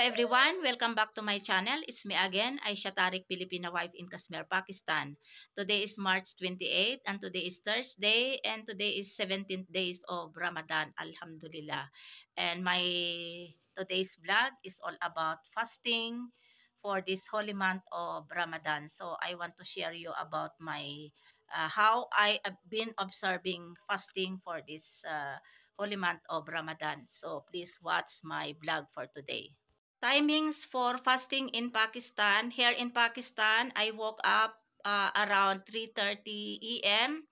everyone, welcome back to my channel. It's me again, Aisha Tariq, Filipina wife in Kashmir, Pakistan. Today is March 28 and today is Thursday and today is 17th days of Ramadan, Alhamdulillah. And my today's vlog is all about fasting for this holy month of Ramadan. So I want to share you about my how I have been observing fasting for this holy month of Ramadan. So please watch my vlog for today. Timings for fasting in Pakistan. Here in Pakistan, I woke up around 3:30 a.m.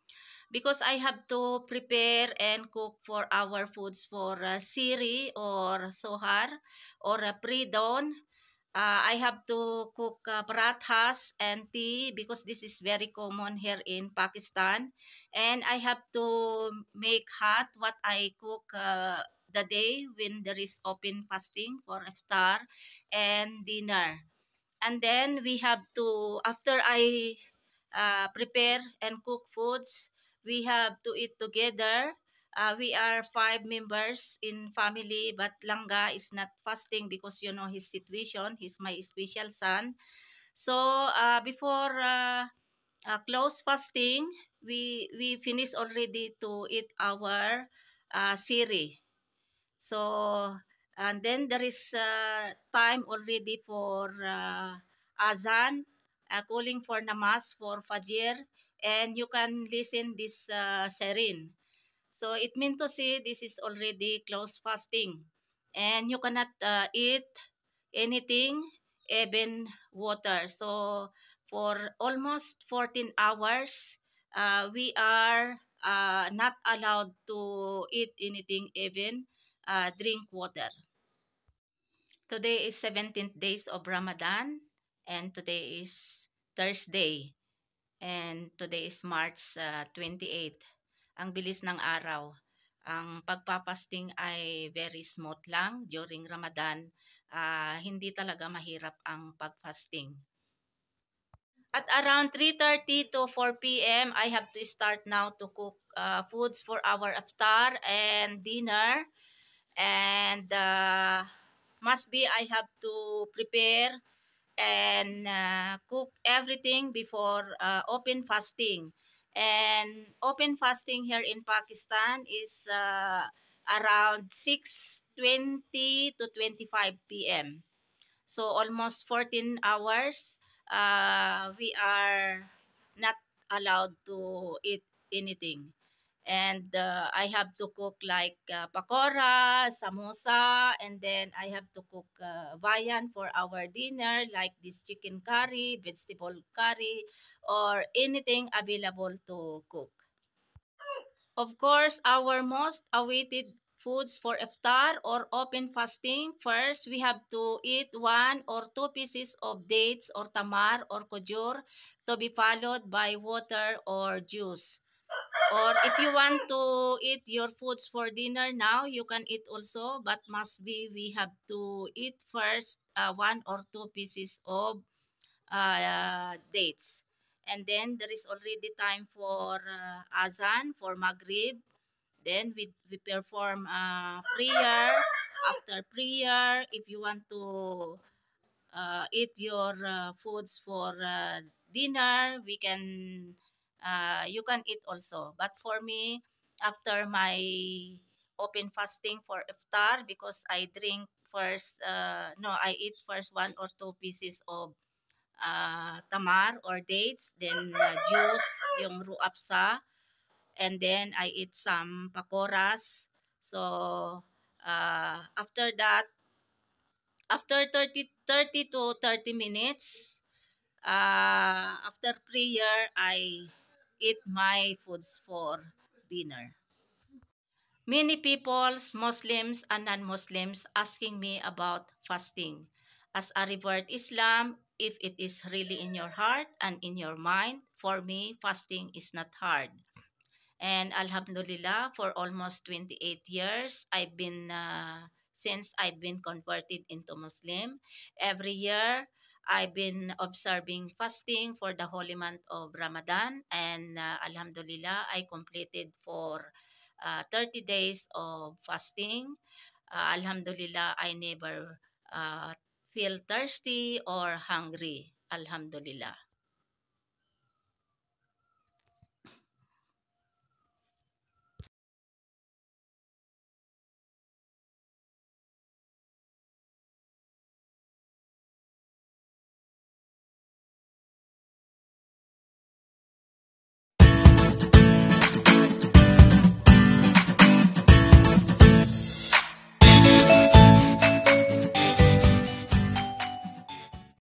because I have to prepare and cook for our foods for siri or sohar or pre-dawn. I have to cook parathas and tea because this is very common here in Pakistan. And I have to make hot what I cook the day when there is open fasting for iftar and dinner. And then we have to, after I prepare and cook foods, we have to eat together. We are 5 members in family, but Langga is not fasting because you know his situation. He's my special son. So before close fasting, we finish already to eat our siri. So and then there is time already for azan, calling for namaz for fajr, and you can listen this serin. So it means to say this is already close fasting, and you cannot eat anything, even water. So for almost 14 hours, we are not allowed to eat anything, even drink water. Today is 17th days of Ramadan, and today is Thursday, and today is March 28. Ang bilis ng araw. Ang pagpapasting ay very smooth lang during Ramadan. Hindi talaga mahirap ang pagfasting. At around 3:30 to 4 p.m., I have to start now to cook foods for our iftar and dinner. And must be I have to prepare and cook everything before open fasting. And open fasting here in Pakistan is around 6:20 to 25 p.m. So almost 14 hours, we are not allowed to eat anything. And I have to cook like pakora, samosa, and then I have to cook bayan for our dinner like this chicken curry, vegetable curry, or anything available to cook. Of course, our most awaited foods for iftar or open fasting. First, we have to eat 1 or 2 pieces of dates or tamar or kujur, to be followed by water or juice. Or if you want to eat your foods for dinner now, you can eat also, but must be we have to eat first 1 or 2 pieces of dates. And then there is already time for azan, for maghrib. Then we perform prayer. After prayer, if you want to eat your foods for dinner, we can you can eat also. But for me, after my open fasting for iftar, because I drink first, no, I eat first 1 or 2 pieces of tamar or dates, then juice, yung ruapsa, and then I eat some pakoras. So after that, after 30 to 30 minutes, after prayer, I eat my foods for dinner. Many peoples, Muslims and non-Muslims, asking me about fasting. As a revert Islam, if it is really in your heart and in your mind, for me, fasting is not hard. And Alhamdulillah, for almost 28 years, since I've been converted into Muslim, every year, I've been observing fasting for the holy month of Ramadan. And Alhamdulillah, I completed for 30 days of fasting. Alhamdulillah, I never uh, feel thirsty or hungry. Alhamdulillah.